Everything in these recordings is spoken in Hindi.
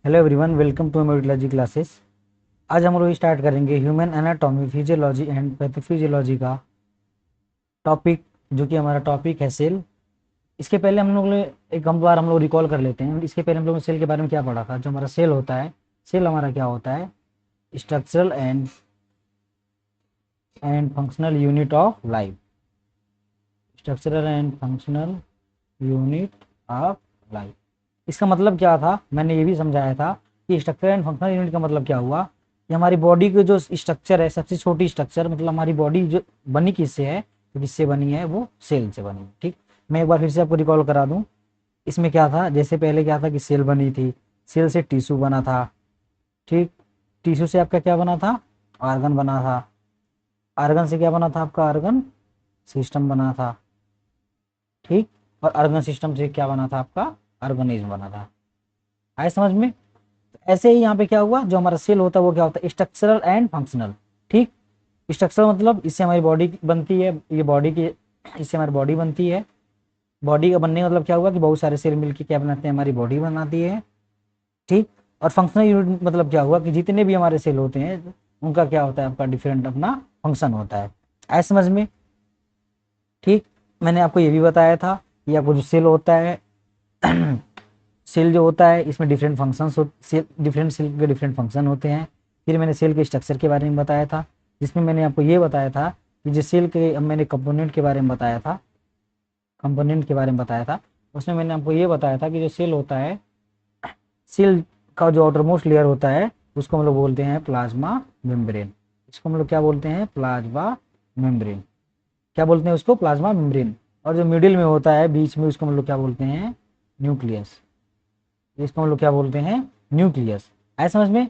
Hello everyone, welcome to Mediology classes. आज हम लोग स्टार्ट करेंगे human anatomy, physiology and pathophysiology का टॉपिक, जो कि हमारा टॉपिक है सेल। इसके पहले हम लोग एक हम बार हम लोग रिकॉल कर लेते हैं। इसके पहले हम लोग ने सेल के बारे में क्या पढ़ा था। जो हमारा सेल होता है, सेल हमारा क्या होता है? Structural and functional unit of life. Structural and functional unit of life, इसका मतलब क्या था? मैंने ये भी समझाया था कि स्ट्रक्चर एंड फंक्शनल यूनिट का मतलब क्या हुआ कि हमारी बॉडी की जो स्ट्रक्चर है, सबसे छोटी स्ट्रक्चर, मतलब हमारी बॉडी जो बनी किससे है, तो किससे बनी है? वो सेल से बनी है। ठीक, मैं एक बार फिर से आपको रिकॉल करा दूं। इसमें क्या था, जैसे पहले क्या था कि सेल बनी थी, सेल से टिश्यू बना था। ठीक, टिश्यू से आपका क्या बना था? आर्गन बना था। आर्गन से क्या बना था? आपका आर्गन सिस्टम बना था। ठीक, और आर्गन सिस्टम से क्या बना था? आपका ऑर्गेनिज्म बना था। आए समझ में? ऐसे ही यहाँ पे क्या हुआ, जो हमारा सेल होता है वो क्या होता है? Structural and functional. ठीक, स्ट्रक्चरल मतलब इससे हमारी बॉडी बनती है, ये बॉडी की, इससे हमारी बॉडी बनती है। बॉडी का बनने का मतलब क्या हुआ कि बहुत सारे सेल मिलकर क्या बनाते हैं? हमारी बॉडी बनाती है। ठीक, और फंक्शनल यूनिट मतलब क्या हुआ कि जितने भी हमारे सेल होते हैं उनका क्या होता है? आपका डिफरेंट अपना फंक्शन होता है। आए समझ में? ठीक, मैंने आपको ये भी बताया था कि आपको जो सेल होता है सेल जो होता है इसमें different functions cell, different cell के डिफरेंट फंक्शन होते हैं। फिर मैंने सेल के स्ट्रक्चर के बारे में बताया था, जिसमें मैंने आपको ये बताया था कि जो सेल के, अब मैंने कंपोनेंट के बारे में बताया था, कंपोनेंट के बारे में बताया था। उसमें मैंने आपको ये बताया था कि जो सेल होता है, सेल का जो आउटर मोस्ट लेयर होता है उसको हम लोग बोलते हैं प्लाज्मा मेम्ब्रेन। इसको हम लोग क्या बोलते हैं? Plasma membrane. क्या बोलते हैं उसको? Plasma membrane. और जो मिडिल में होता है, बीच में, उसको हम लोग क्या बोलते हैं? न्यूक्लियस। इसको हम लोग क्या बोलते हैं? न्यूक्लियस। आए समझ में?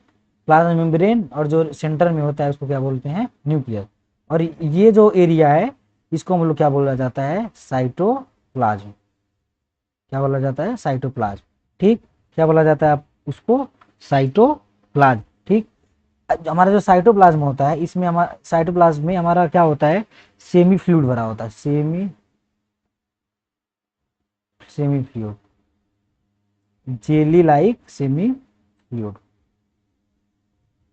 प्लाज्मा मेम्ब्रेन, और जो सेंटर में होता है उसको क्या बोलते हैं? न्यूक्लियस। और ये जो एरिया है इसको हम लोग क्या बोला जाता है? साइटोप्लाज्म। क्या बोला जाता है? साइटोप्लाज्म। ठीक, क्या बोला जाता है आप उसको? साइटोप्लाज्म। ठीक, हमारा जो साइटोप्लाज्म होता है, इसमें हमारा साइटोप्लाज्म में हमारा क्या होता है? सेमी फ्लूइड भरा होता है। Semi semi fluid, jelly like semi fluid,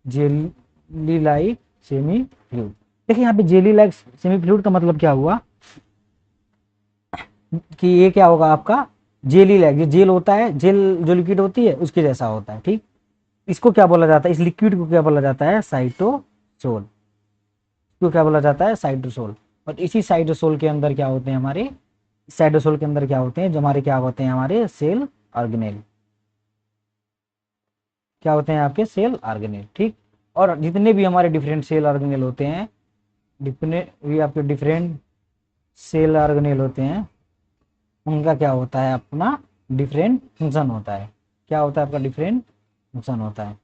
jelly like semi fluid. देखिए यहाँ पे जेली लाइक सेमी फ्लूइड का मतलब क्या हुआ कि ये क्या होगा आपका? जेली लाइक, जो जेल होता है, जेल जो लिक्विड होती है उसके जैसा होता है। ठीक, इसको क्या बोला जाता है? इस लिक्विड को क्या बोला जाता है? साइटोसोल। इसको क्या बोला जाता है? साइटोसोल। और इसी साइटोसोल के अंदर क्या होते हैं हमारे? साइटोसोल के अंदर क्या होते हैं? जो हमारे क्या होते हैं? हमारे सेल ऑर्गेनेल। क्या होते हैं आपके? Cell organelle. ठीक, और जितने भी हमारे डिफरेंट सेल ऑर्गेनेल होते हैं, जितने भी आपके डिफरेंट सेल ऑर्गेनेल होते हैं, उनका क्या होता है? अपना डिफरेंट फंक्शन होता है। क्या होता है आपका? डिफरेंट फंक्शन होता है।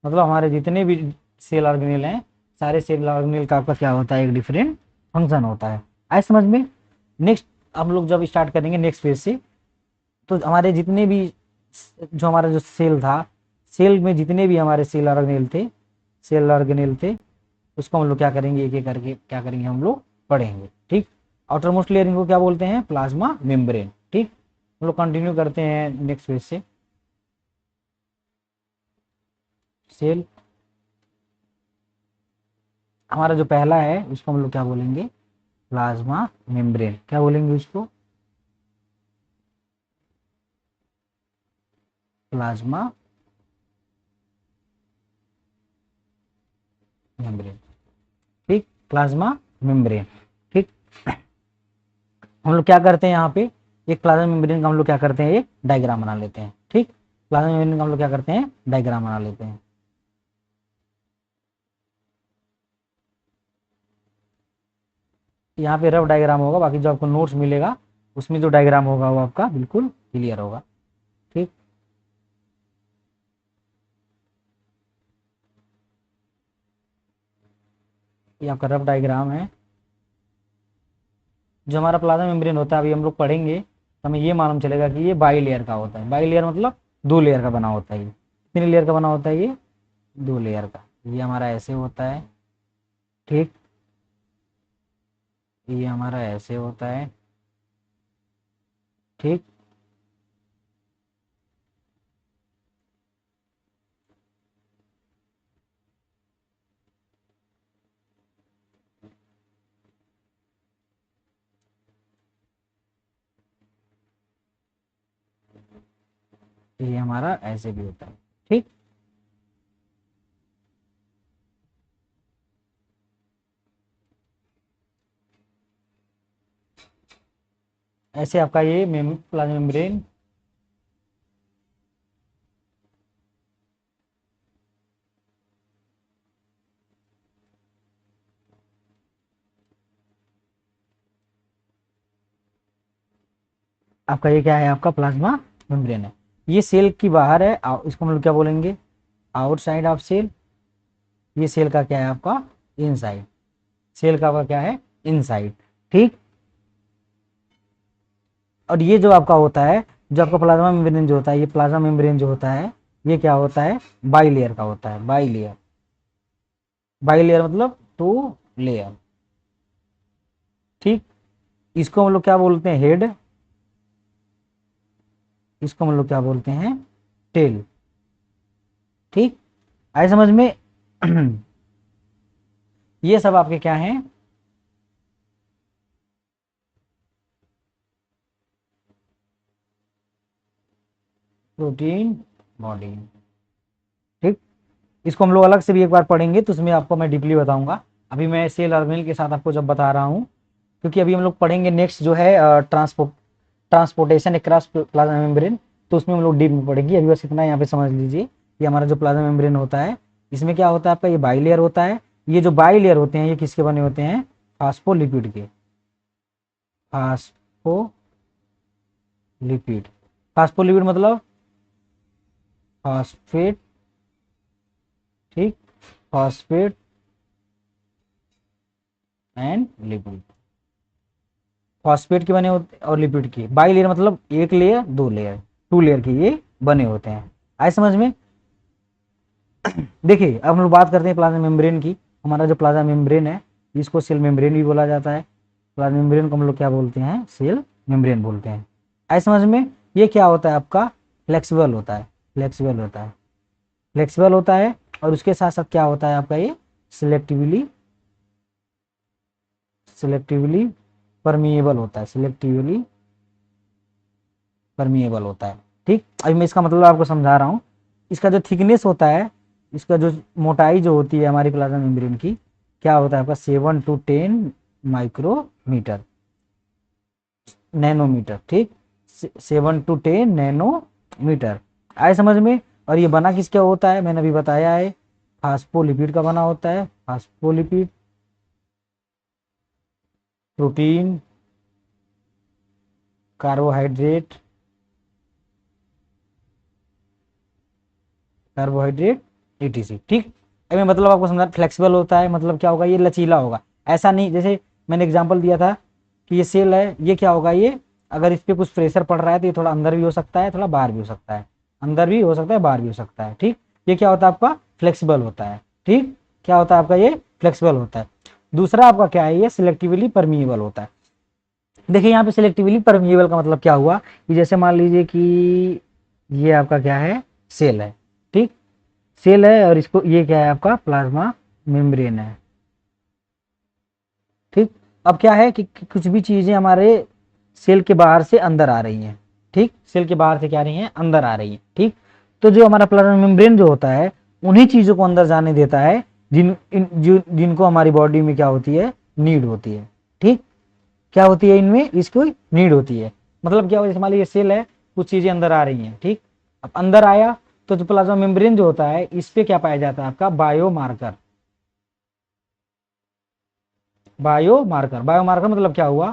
मतलब हमारे जितने भी सेल ऑर्गेनेल हैं, सारे सेल ऑर्गेनेल का आपका क्या होता है? एक डिफरेंट फंक्शन होता है। आए समझ में? नेक्स्ट हम लोग जब स्टार्ट करेंगे नेक्स्ट पेज से, तो हमारे जितने भी, जो हमारा जो सेल था, सेल में जितने भी हमारे सेल ऑर्गेनेल थे, सेल ऑर्गेनेल थे, उसको हम लोग क्या करेंगे? एक एक करके क्या करेंगे? हम लोग पढ़ेंगे। ठीक, आउटर मोस्ट लेयर को क्या बोलते हैं? Plasma membrane. ठीक, हम लोग कंटिन्यू करते हैं नेक्स्ट पेज से। सेल हमारा जो पहला है उसको हम लोग क्या बोलेंगे? Plasma membrane. क्या बोलेंगे उसको? Plasma membrane. ठीक, प्लाज्मा मेम्ब्रेन। ठीक, हम लोग क्या करते हैं यहाँ पे? एक प्लाज्मा मेम्ब्रेन का हम लोग क्या करते हैं? एक डायग्राम बना लेते हैं। ठीक, प्लाज्मा मेम्ब्रेन का हम लोग क्या करते हैं? डायग्राम बना लेते हैं। यहाँ पे रफ डायग्राम होगा, बाकी जो आपको नोट्स मिलेगा उसमें जो डायग्राम होगा वो आपका बिल्कुल क्लियर होगा। ठीक, ये आपका रफ डायग्राम है। जो हमारा प्लाज्मा मेम्ब्रेन होता है, अभी हम लोग पढ़ेंगे तो हमें ये मालूम चलेगा कि ये बाई लेयर का होता है। बाई लेयर मतलब दो लेयर का बना होता है। ये कितनी लेयर का बना होता है? ये दो लेयर का। ये हमारा ऐसे होता है। ठीक, ये हमारा ऐसे होता है। ठीक, ये हमारा ऐसे भी होता है। ठीक, ऐसे आपका ये प्लाज्मा मेम्ब्रेन आपका ये क्या है, आपका प्लाज्मा मेम्ब्रेन है। ये सेल की बाहर है, इसको हम लोग क्या बोलेंगे, आउटसाइड ऑफ सेल। ये सेल का क्या है आपका, इनसाइड। सेल का आपका क्या है, इनसाइड। ठीक, और ये जो आपका होता है, जो आपका प्लाज्मा मेम्ब्रेन जो होता है, ये प्लाज्मा मेम्ब्रेन जो होता है, ये क्या होता है, बाई लेयर का होता है। बाई लेयर, बाई लेयर मतलब टू लेयर। ठीक, इसको हम लोग क्या बोलते हैं, हेड। इसको हम लोग क्या बोलते हैं, टेल। ठीक, आए समझ में। ये सब आपके क्या हैं, प्रोटीन बॉडी। ठीक, इसको हम लोग अलग से भी एक बार पढ़ेंगे, तो उसमें आपको मैं डीपली बताऊंगा। अभी मैं सेल ऑर्गेनेल के साथ आपको जब बता रहा हूँ, क्योंकि अभी हम लोग पढ़ेंगे नेक्स्ट जो है ट्रांसपोर्टेशन अक्रॉस प्लाज्मा मेम्ब्रेन, तो उसमें हम लोग डीप में पढ़ेंगे। अभी बस इतना यहाँ पे समझ लीजिए, ये हमारा जो प्लाज्मा मेम्ब्रेन होता है, इसमें क्या होता है आपका, ये बाई लेयर होता है। ये जो बाई लेयर होते हैं, ये किसके बने होते हैं, फास्फोलिपिड के। फास्फोलिपिड, फास्फोलिपिड मतलब फॉस्फेट। ठीक, फॉस्फेट एंड लिपिड, फॉस्फेट के बने होते और लिपिड के। बाई लेयर मतलब एक लेयर, दो लेयर, टू लेयर के ये बने होते हैं। आए समझ में। देखिए, अब हम लोग बात करते हैं प्लाज्मा मेम्ब्रेन की। हमारा जो प्लाज्मा मेम्ब्रेन है, इसको सेल मेम्ब्रेन भी बोला जाता है। प्लाज्मा मेम्ब्रेन को हम लोग क्या बोलते हैं, सेल मेम्ब्रेन बोलते हैं। आए समझ में। ये क्या होता है आपका, फ्लेक्सिबल होता है। फ्लेक्सिबल होता है, फ्लेक्सिबल होता है। और उसके साथ साथ क्या होता है आपका, ये सिलेक्टिवली, सिलेक्टिवली परमिएबल होता है। सिलेक्टिवली परमिएबल होता है। ठीक, अभी मैं इसका मतलब आपको समझा रहा हूँ। इसका जो थिकनेस होता है, इसका जो मोटाई जो होती है हमारी प्लाज्मा मेम्ब्रेन की, क्या होता है आपका, 7 to 10 माइक्रोमीटर, नैनोमीटर। ठीक, 7 to 10 नैनोमीटर। आए समझ में। और ये बना किसका होता है, मैंने अभी बताया है, फास्फोलिपिड का बना होता है। Phospholipid, protein, carbohydrate, carbohydrate, etc. ठीक, अभी मतलब आपको समझा, फ्लेक्सिबल होता है मतलब क्या होगा, ये लचीला होगा। ऐसा नहीं, जैसे मैंने एग्जांपल दिया था कि ये सेल है, ये क्या होगा, ये अगर इस पे कुछ प्रेशर पड़ रहा है तो ये थोड़ा अंदर भी हो सकता है, थोड़ा बाहर भी हो सकता है। अंदर भी हो सकता है, बाहर भी हो सकता है। ठीक, ये क्या होता है आपका, फ्लेक्सिबल होता है। ठीक, क्या होता है आपका, ये फ्लेक्सिबल होता है। दूसरा आपका क्या है, ये सिलेक्टिवली परमिएबल होता है। देखिए यहाँ पे सिलेक्टिवली परमिएबल का मतलब क्या हुआ, कि जैसे मान लीजिए कि ये आपका क्या है, सेल है। ठीक, सेल है, और इसको ये क्या है आपका, प्लाज्मा मेम्ब्रेन है। ठीक, अब क्या है कि कुछ भी चीजें हमारे सेल के बाहर से अंदर आ रही हैं। ठीक, सेल के बाहर से क्या आ रही हैं, अंदर आ रही हैं। ठीक, तो जो हमारा प्लाज्मा मेम्ब्रेन जो होता है, उन्हीं चीजों को अंदर जाने देता है जिनको हमारी बॉडी में क्या होती है, नीड होती है। ठीक, क्या होती है इनमें, इसको नीड होती है। मतलब क्या, जैसे मान लीजिए सेल है, कुछ चीजें अंदर आ रही हैं। ठीक, अब अंदर आया तो जो प्लाज्मा मेम्ब्रेन जो होता है, इस पे क्या पाया जाता है आपका, बायोमार्कर। बायोमार्कर, बायोमार्कर मतलब क्या हुआ,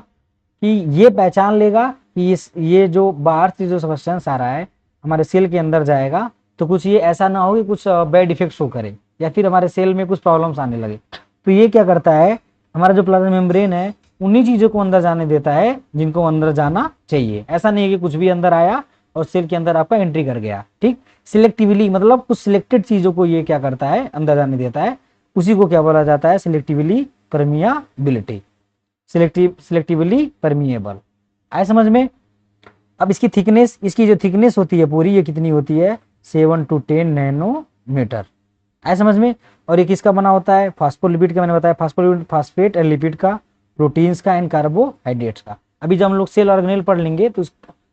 कि ये पहचान लेगा कि ये जो बाहर से जो सब्सटेंस आ रहा है, हमारे सेल के अंदर जाएगा, तो कुछ ये ऐसा ना हो कि कुछ बैड इफेक्ट शो करे, या फिर हमारे सेल में कुछ प्रॉब्लम्स आने लगे। तो ये क्या करता है, हमारा जो प्लाज्मा मेम्ब्रेन है, उन्हीं चीजों को अंदर जाने देता है जिनको अंदर जाना चाहिए। ऐसा नहीं है कि कुछ भी अंदर आया और सेल के अंदर आपका एंट्री कर गया। ठीक, सिलेक्टिवली मतलब कुछ सिलेक्टेड चीजों को ये क्या करता है, अंदर जाने देता है। उसी को क्या बोला जाता है, सिलेक्टिवली परमियाबिलिटी, सिलेक्टिवली परमिएबल। आए समझ में। अब इसकी थिकनेस, इसकी जो थिकनेस होती है पूरी, ये कितनी होती है, 7 to 10 नैनोमीटर। आए समझ में। और ये किसका बना होता है, फास्फोलिपिड का। मैंने बताया फास्फोलिपिड, फास्फेट एंड लिपिड का, प्रोटीन्स का एंड कार्बोहाइड्रेट्स का। अभी जब हम लोग सेल ऑर्गेनेल पढ़ लेंगे तो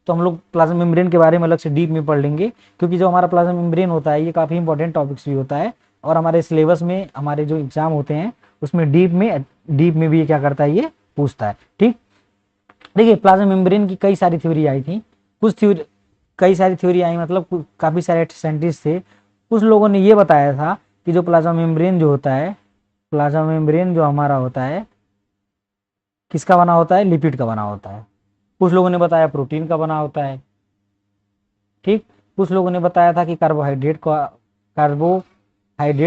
तो हम लोग प्लाज्मा मेम्ब्रेन के बारे में अलग से डीप में पढ़ लेंगे, क्योंकि जो हमारा प्लाज्मा मेम्ब्रेन होता है ये काफ़ी इंपॉर्टेंट टॉपिक्स भी होता है, और हमारे सिलेबस में हमारे जो एग्जाम होते हैं उसमें डीप में भी ये क्या करता है, ये पूछता है। ठीक, देखिए प्लाज्मा मेम्ब्रेन की कई सारी थ्योरी आई थी, कुछ थ्योरी, कई सारी थ्योरी आई मतलब काफ़ी सारे साइंटिस्ट थे, कुछ लोगों ने ये बताया था कि जो प्लाज्मा मेम्ब्रेन जो होता है, प्लाज्मा मेम्ब्रेन जो हमारा होता है किसका बना होता है, लिपिड का बना होता है। कुछ लोगों ने बताया प्रोटीन का बना होता है। ठीक, कुछ लोगों ने बताया था कि कार्बोहाइड्रेट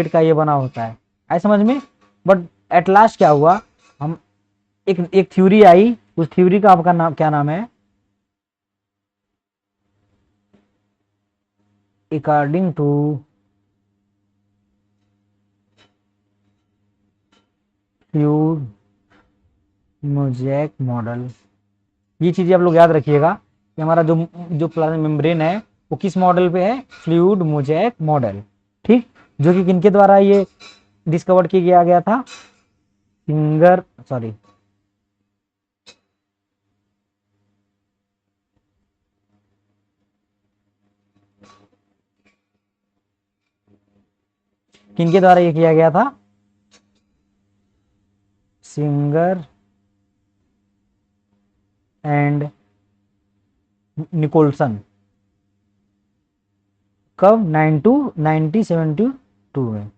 का ये बना होता है। आए समझ में? बट एट लास्ट क्या हुआ, हम एक एक थ्योरी आई, उस थ्योरी का आपका नाम क्या नाम है, according to fluid mosaic model. ये चीजें आप लोग याद रखिएगा कि हमारा जो जो प्लाज्मा मेम्ब्रेन है वो किस मॉडल पे है, फ्लूइड मोज़ेक मॉडल। ठीक, जो कि किनके द्वारा ये डिस्कवर किया गया था, सिंगर, सॉरी, किनके द्वारा ये किया गया था, सिंगर एंड निकोलसन। कब, 1972 में।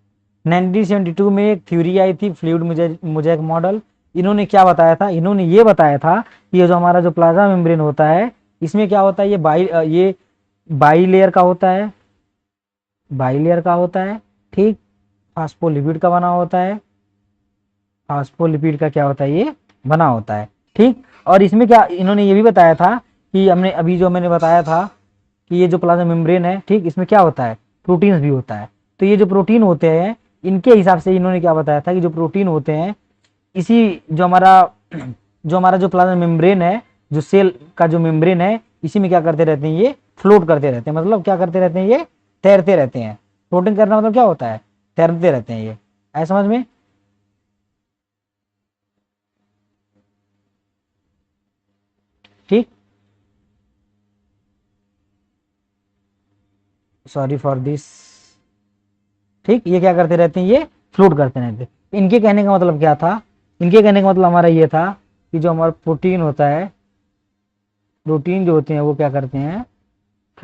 1972 में एक थ्योरी आई थी फ्लूइड मोज़ेक मॉडल। इन्होंने क्या बताया था, इन्होंने ये बताया था कि ये जो हमारा जो प्लाज्मा मेम्ब्रेन होता है इसमें क्या होता है, ये बाई लेयर का होता है, बाई लेयर का होता है। ठीक, फास्फोलिपिड का बना होता है, फास्फोलिपिड का क्या होता है, ये बना होता है। ठीक, और इसमें क्या इन्होंने ये भी बताया था कि हमने अभी जो मैंने बताया था कि ये जो प्लाज्मा मेम्ब्रेन है, ठीक, इसमें क्या होता है, प्रोटीन्स भी होता है। तो ये जो प्रोटीन होते हैं इनके हिसाब से इन्होंने क्या बताया था कि जो प्रोटीन होते हैं इसी जो हमारा जो प्लाज्मा मेम्ब्रेन है, जो सेल का जो मेम्ब्रेन है, इसी में क्या करते रहते हैं, ये फ्लोट करते रहते हैं, मतलब क्या करते रहते हैं, ये तैरते रहते हैं। फ्लोटिंग करना मतलब क्या होता है, तैरते रहते हैं ये। ऐसा समझ में? ठीक, सॉरी फॉर दिस। ठीक, ये क्या करते रहते हैं, ये फ्लोट करते रहते हैं। इनके कहने का मतलब क्या था, इनके कहने का मतलब हमारा ये था कि जो हमारा प्रोटीन होता है, प्रोटीन जो होते हैं वो क्या करते हैं,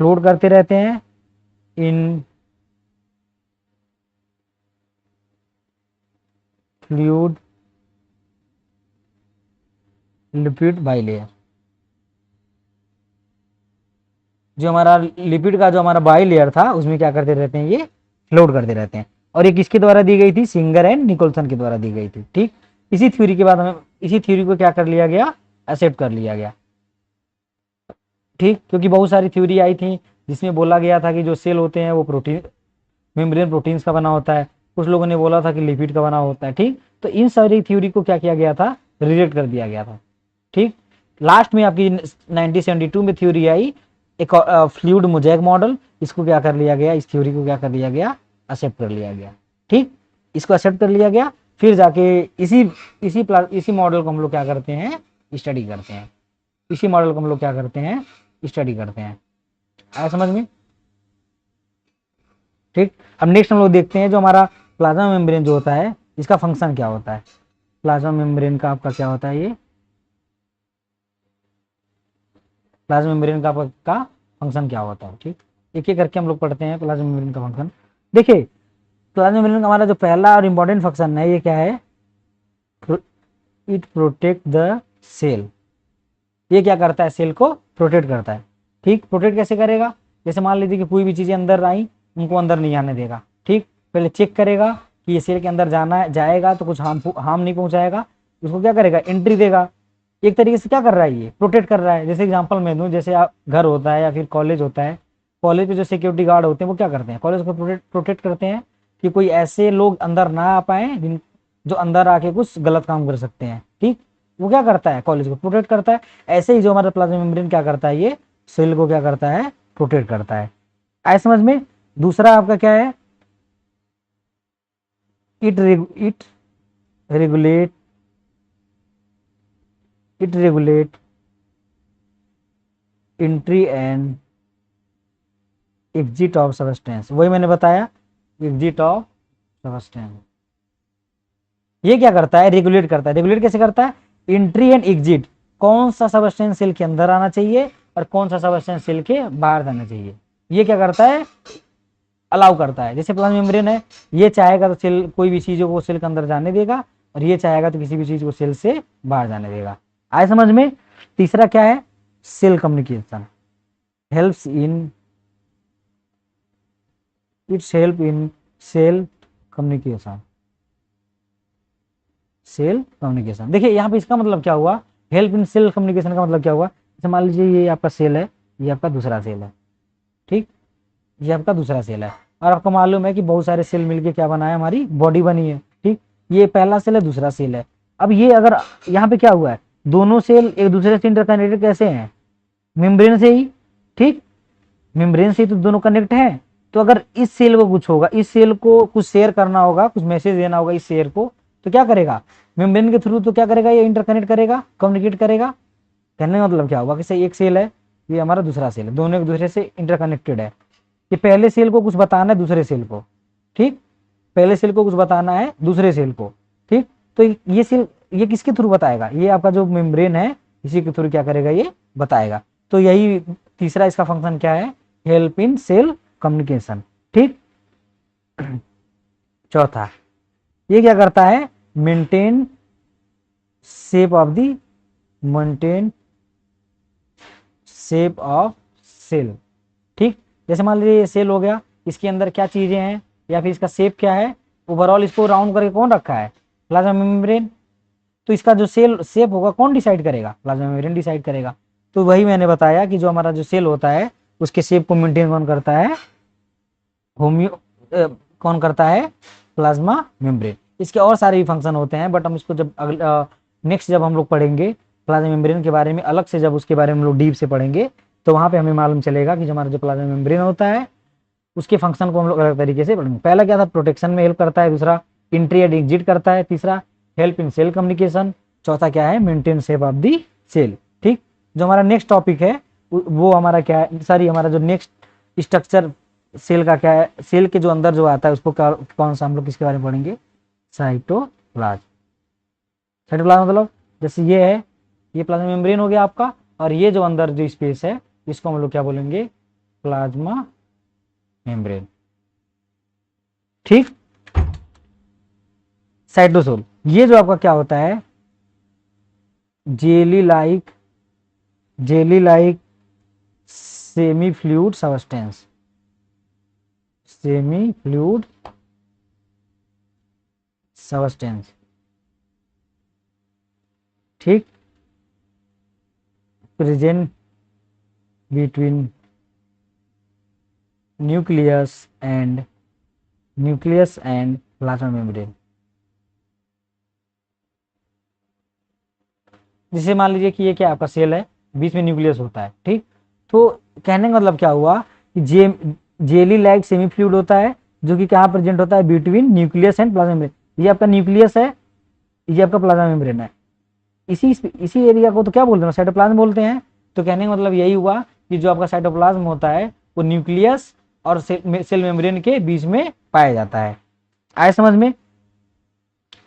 फ्लोट करते रहते हैं इन फ्लूइड लिपिड बाइलेयर। जो हमारा लिपिड का जो हमारा बाई लेयर था उसमें क्या करते रहते हैं, ये फ्लोट करते रहते हैं। और ये किसके द्वारा दी गई थी, सिंगर एंड निकोलसन के द्वारा दी गई थी। ठीक, इसी थ्योरी के बाद हमें, इसी थ्योरी को क्या कर लिया गया, एक्सेप्ट कर लिया गया। ठीक, क्योंकि बहुत सारी थ्योरी आई थी जिसमें बोला गया था कि जो सेल होते हैं वो प्रोटीन, मेम्ब्रेन प्रोटीन्स का बना होता है, कुछ लोगों ने बोला था कि लिपिड का बना होता है। ठीक, तो इन सारी थ्योरी को क्या किया गया था, रिजेक्ट कर दिया गया था। ठीक, लास्ट में आपकी 1972 में थ्योरी आई एक फ्लूइड मोज़ेक मॉडल, इसको क्या कर लिया गया, इस थ्योरी को क्या कर लिया गया, एक्सेप्ट कर लिया गया। ठीक, इसको एक्सेप्ट कर लिया गया, फिर जाके इसी मॉडल को हम लोग क्या करते हैं, स्टडी करते हैं। इसी मॉडल को हम लोग क्या करते हैं, स्टडी करते हैं। आया समझ में? ठीक, अब नेक्स्ट हम लोग देखते हैं जो हमारा प्लाज्मा मेम्ब्रेन जो होता है इसका फंक्शन क्या होता है। प्लाज्मा मेम्ब्रेन का आपका क्या होता है, ये प्लाज्मा मेम्ब्रेन का फंक्शन क्या होता है। ठीक, एक एक करके हम लोग पढ़ते हैं प्लाज्मा मेम्ब्रेन का फंक्शन। देखिए प्लाज्मा मेम्ब्रेन का हमारा जो पहला और इंपॉर्टेंट फंक्शन है ये क्या है, इट प्रोटेक्ट द सेल। ये क्या करता है, सेल को प्रोटेक्ट करता है। ठीक, प्रोटेक्ट कैसे करेगा, जैसे मान लीजिए कि कोई भी चीजें अंदर आई, उनको अंदर नहीं आने देगा। ठीक, पहले चेक करेगा कि ये सेल के अंदर जाएगा तो कुछ हार्म नहीं पहुंचाएगा, उसको क्या करेगा, एंट्री देगा। एक तरीके से क्या कर रहा है, ये प्रोटेक्ट कर रहा है। जैसे एग्जांपल मैं दूं, जैसे आप घर होता है या फिर कॉलेज होता है, कॉलेज में जो सिक्योरिटी गार्ड होते हैं वो क्या करते हैं, कॉलेज को प्रोटेक्ट करते हैं कि कोई ऐसे लोग अंदर ना आ पाए जो अंदर आके कुछ गलत काम कर सकते हैं। ठीक, वो क्या करता है, कॉलेज को प्रोटेक्ट करता है। ऐसे ही जो हमारा प्लाज्मा मेम्ब्रेन क्या करता है, ये सेल को क्या करता है, प्रोटेक्ट करता है। आए समझ में? दूसरा आपका क्या है, it regulate it regulate entry and exit of substance, वही मैंने बताया, एग्जिट ऑफ सबस्टेंस। ये क्या करता है, रेगुलेट करता है। रेगुलेट कैसे करता है, एंट्री एंड एग्जिट, कौन सा सबस्टेंस सेल के अंदर आना चाहिए और कौन सा सबस्टेंस सेल के बाहर जाना चाहिए, ये क्या करता है, अलाउ करता है। जैसे प्लाज्मा मेम्ब्रेन है, ये चाहेगा तो सेल कोई भी चीज को सेल के अंदर जाने देगा, और ये चाहेगा तो किसी भी चीज को सेल से बाहर जाने देगा। आए समझ में। तीसरा क्या है, cell communication, helps in, it's help in cell communication. Cell communication, देखिए यहाँ पे इसका मतलब क्या हुआ, हेल्प इन सेल कम्युनिकेशन का मतलब क्या हुआ, जैसे मान लीजिए ये आपका सेल है, ये आपका दूसरा सेल है, ठीक, ये आपका दूसरा सेल है, और आपको मालूम है कि बहुत सारे सेल मिलके क्या बना है, हमारी बॉडी बनी है, ठीक। ये पहला सेल है, दूसरा सेल है। अब ये अगर यहाँ पे क्या हुआ है, दोनों सेल एक दूसरे से इंटरकनेक्टेड कैसे हैं, मेम्ब्रेन से ही, ठीक, मेम्ब्रेन से ही तो दोनों कनेक्ट हैं। तो अगर इस सेल को कुछ होगा, इस सेल को कुछ शेयर करना होगा, कुछ मैसेज देना होगा इस शेयर को, तो क्या करेगा, मेम्ब्रेन के थ्रू तो क्या करेगा, ये इंटरकनेक्ट करेगा, कम्युनिकेट करेगा। कहने का मतलब क्या होगा कि एक सेल है, ये हमारा दूसरा सेल है, दोनों एक दूसरे से इंटरकनेक्टेड है। ये पहले सेल को कुछ बताना है दूसरे सेल को, ठीक, पहले सेल को कुछ बताना है दूसरे सेल को, ठीक। तो ये सेल ये किसके थ्रू बताएगा, ये आपका जो मेम्ब्रेन है, इसी के थ्रू क्या करेगा, ये बताएगा। तो यही तीसरा इसका फंक्शन क्या है, हेल्प इन सेल कम्युनिकेशन, ठीक। चौथा, ये क्या करता है, maintain shape of the, maintain shape of cell, ठीक। जैसे मान लीजिए ये सेल हो गया, इसके अंदर क्या चीजें हैं या फिर इसका शेप क्या है, ओवरऑल इसको राउंड करके कौन रखा है, प्लाज्मा मेम्ब्रेन। तो इसका जो सेल शेप होगा कौन डिसाइड करेगा, प्लाज्मा मेम्ब्रेन डिसाइड करेगा। तो वही मैंने बताया कि जो हमारा जो सेल होता है उसके शेप को मेंटेन कौन करता है, होम्यो कौन करता है, प्लाज्मा मेम्ब्रेन। इसके और सारे भी फंक्शन होते हैं, बट हम इसको जब नेक्स्ट जब हम लोग पढ़ेंगे प्लाज्मा मेम्ब्रेन के बारे में अलग से, जब उसके बारे में हम लोग डीप से पढ़ेंगे, तो वहां पे हमें मालूम चलेगा कि जो हमारा जो प्लाज्मा मेम्ब्रेन होता है उसके फंक्शन को हम लोग अलग तरीके से पढ़ेंगे। पहला क्या था, प्रोटेक्शन में हेल्प करता है, दूसरा इंट्री एंड एग्जिट करता है, तीसरा हेल्प इन सेल कम्युनिकेशन, चौथा क्या है, maintain shape of the cell, ठीक। जो हमारा नेक्स्ट टॉपिक है वो हमारा क्या है, सॉरी हमारा जो नेक्स्ट स्ट्रक्चर सेल का क्या है, सेल के जो अंदर जो आता है उसको कौन सा हम लोग किसके बारे में पढ़ेंगे, साइटोप्लाज्म। साइटोप्लाज्म मतलब जैसे ये है, ये प्लाज्मा मेम्ब्रेन हो गया आपका, और ये जो अंदर जो स्पेस है इसको हम लोग क्या बोलेंगे, प्लाज्मा मेम्ब्रेन, ठीक। साइटोसोल, ये जो आपका क्या होता है, jelly like, jelly like semi fluid substance, semi fluid substance, ठीक, present between nucleus and plasma membrane. जैसे मान लीजिए कि ये क्या आपका सेल है, बीच में न्यूक्लियस होता है, ठीक। तो कहने का मतलब क्या हुआ कि जेली लाइक सेमी फ्लूइड होता है, जो कि कहाँ प्रेजेंट होता है, between nucleus and plasma membrane. ये आपका न्यूक्लियस है, ये आपका प्लाज्मा मेम्ब्रेन है, इसी एरिया को तो क्या बोलते हैं, साइटोप्लाज्म बोलते हैं। तो कहने का मतलब यही हुआ कि जो आपका साइटोप्लाज्म होता है वो न्यूक्लियस और सेल मेम्ब्रेन के बीच में पाया जाता है। आए समझ में।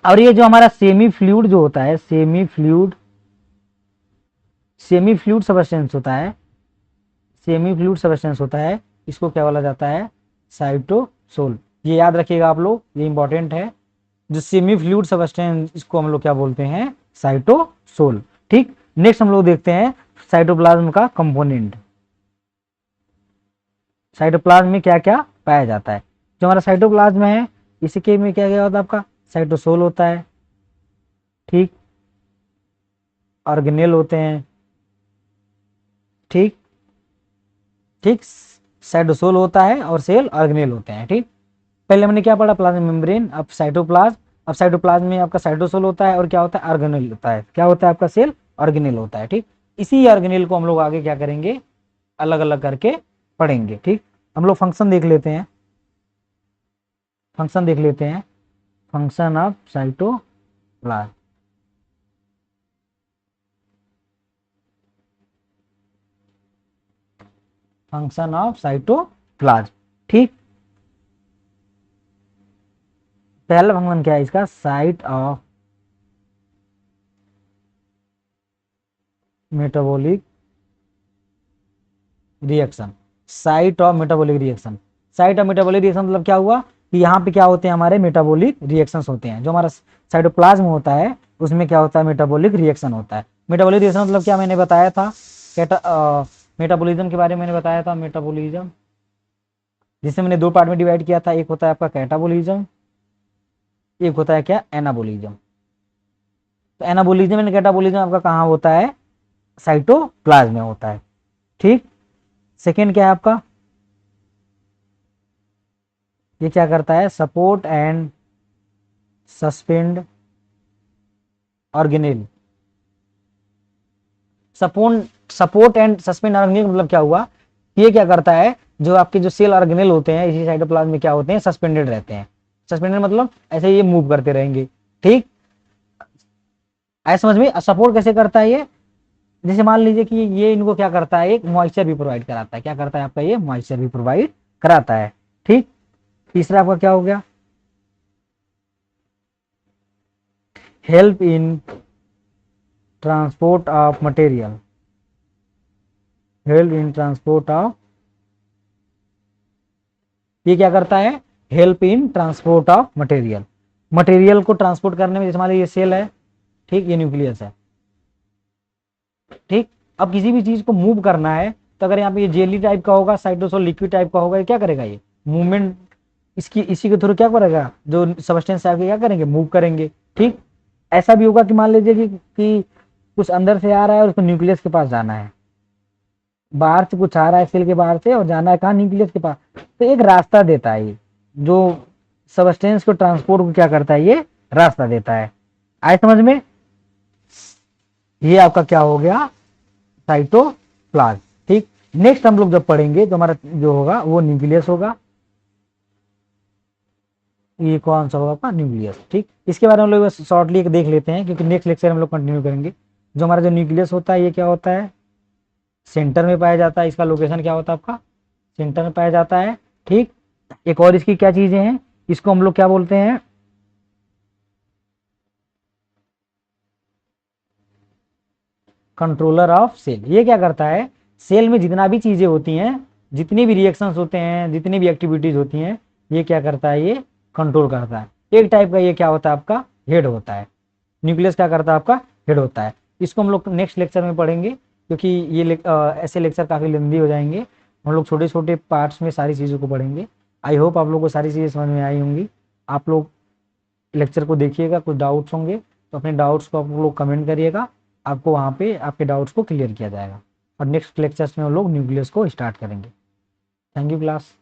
और ये जो हमारा सेमी फ्लूइड जो होता है, सेमी फ्लूइड सबस्टेंस होता है, सेमी फ्लूइड सबस्टेंस होता है, इसको क्या बोला जाता है, साइटोसोल। ये याद रखिएगा आप लोग, ये इंपॉर्टेंट है। जो सेमी फ्लूइड सबस्टेंस इसको हम लोग क्या बोलते हैं, साइटोसोल, ठीक। नेक्स्ट हम लोग देखते हैं साइटोप्लाज्म का कंपोनेंट, साइटोप्लाज्म में क्या क्या पाया जाता है। जो हमारा साइटोप्लाज्म है इसके में क्या क्या होता है, आपका साइटोसोल होता है, ठीक, ऑर्गेनेल होते हैं, ठीक, ठीक, साइटोसोल होता है और सेल ऑर्गेनेल होते हैं, ठीक। पहले हमने क्या पढ़ा, प्लाज्मा मेम्ब्रेन, अब साइटोप्लाज्म। अब साइटोप्लाज्म में आपका साइटोसोल होता है और क्या होता है, ऑर्गेनेल होता है। क्या होता है आपका, सेल ऑर्गेनेल होता है, ठीक। इसी ऑर्गेनेल को हम लोग आगे क्या करेंगे, अलग अलग करके पढ़ेंगे, ठीक। हम लोग फंक्शन देख लेते हैं, फंक्शन देख लेते हैं, function of cytoplasm. Function of cytoplasm. ठीक, पहला फंक्शन क्या है इसका, site of metabolic reaction. Site of metabolic reaction, site of metabolic reaction मतलब क्या हुआ कि यहाँ पे क्या होते हैं, हमारे मेटाबॉलिक रिएक्शंस होते हैं। जो हमारा साइटोप्लाज्म होता है उसमें क्या होता है, मेटाबॉलिक रिएक्शन होता है। मेटाबॉलिक रिएक्शन मतलब क्या, मैंने बताया था मेटाबॉलिज्म के बारे में मैंने बताया था। मेटाबॉलिज्म जिसे मैंने दो पार्ट में डिवाइड किया था, एक होता है आपका कैटाबॉलिज्म, एक होता है क्या, एनाबॉलिज्म। तो एनाबॉलिज्म एंड कैटाबॉलिज्म आपका कहाँ होता है, साइटोप्लाज्म में होता है। ठीक, सेकेंड क्या है आपका, ये क्या करता है, support and suspend organelle. Support and suspend organelle मतलब क्या हुआ, ये क्या करता है, जो आपके जो सेल ऑर्गेनेल होते हैं इसी साइटोप्लाज्म में क्या होते हैं, सस्पेंडेड रहते हैं। सस्पेंडेड मतलब ऐसे ये मूव करते रहेंगे। ठीक, ऐसे समझ में, सपोर्ट कैसे करता है ये, जैसे मान लीजिए कि ये इनको क्या करता है, एक मॉइस्चर भी प्रोवाइड कराता है। क्या करता है आपका, ये मॉइस्चर भी प्रोवाइड कराता है। ठीक, तीसरा आपका क्या हो गया, help in transport of material. Help in transport of, ये क्या करता है, help in transport of material. Material को ट्रांसपोर्ट करने में, जैसे मान लीजिए ये सेल है, ठीक, ये न्यूक्लियस है। ठीक, अब किसी भी चीज को मूव करना है तो अगर यहाँ पे ये जेली टाइप का होगा, साइटोसोल लिक्विड टाइप का होगा, ये क्या करेगा, ये मूवमेंट इसकी इसी के थ्रू क्या करेगा, जो सबस्टेंस है क्या करेंगे, मूव करेंगे। ठीक, ऐसा भी होगा कि मान लीजिए कि कुछ अंदर से आ रहा है और उसको न्यूक्लियस के पास जाना है, बाहर से कुछ आ रहा है सेल के बाहर से और जाना है कहाँ, न्यूक्लियस के पास। तो एक रास्ता देता है ये, जो सबस्टेंस को ट्रांसपोर्ट को क्या करता है, ये रास्ता देता है। आए समझ में, ये आपका क्या हो गया, साइटोप्लाज्म। ठीक, नेक्स्ट हम लोग जब पढ़ेंगे तो हमारा जो होगा वो न्यूक्लियस होगा। ये कौन सा होगा आपका, न्यूक्लियस। ठीक, इसके बारे में हम लोग शॉर्टली देख लेते हैं क्योंकि नेक्स्ट लेक्चर हम लोग कंटिन्यू करेंगे। जो हमारा जो न्यूक्लियस होता है ये क्या होता है, सेंटर में पाया जाता है। इसका लोकेशन क्या होता है आपका, सेंटर में पाया जाता है। ठीक, एक और इसकी क्या चीजें हैं, इसको हम लोग क्या बोलते हैं, कंट्रोलर ऑफ सेल। ये क्या करता है, सेल में जितना भी चीजें होती हैं, जितनी भी रिएक्शंस होते हैं, जितनी भी एक्टिविटीज होती हैं, ये क्या करता है, ये कंट्रोल करता है। एक टाइप का ये क्या होता है आपका, हेड होता है। न्यूक्लियस क्या करता है आपका, हेड होता है। इसको हम लोग नेक्स्ट लेक्चर में पढ़ेंगे क्योंकि ये ऐसे लेक्चर काफी लंबी हो जाएंगे। हम लोग छोटे छोटे पार्ट्स में सारी चीज़ों को पढ़ेंगे। आई होप आप लोग को सारी चीज़ें समझ में आई होंगी। आप लोग लेक्चर को देखिएगा, कुछ डाउट्स होंगे तो अपने डाउट्स को आप लोग कमेंट करिएगा, आपको वहाँ पे आपके डाउट्स को क्लियर किया जाएगा। और नेक्स्ट लेक्चर्स में हम लोग न्यूक्लियस को स्टार्ट करेंगे। Thank you class.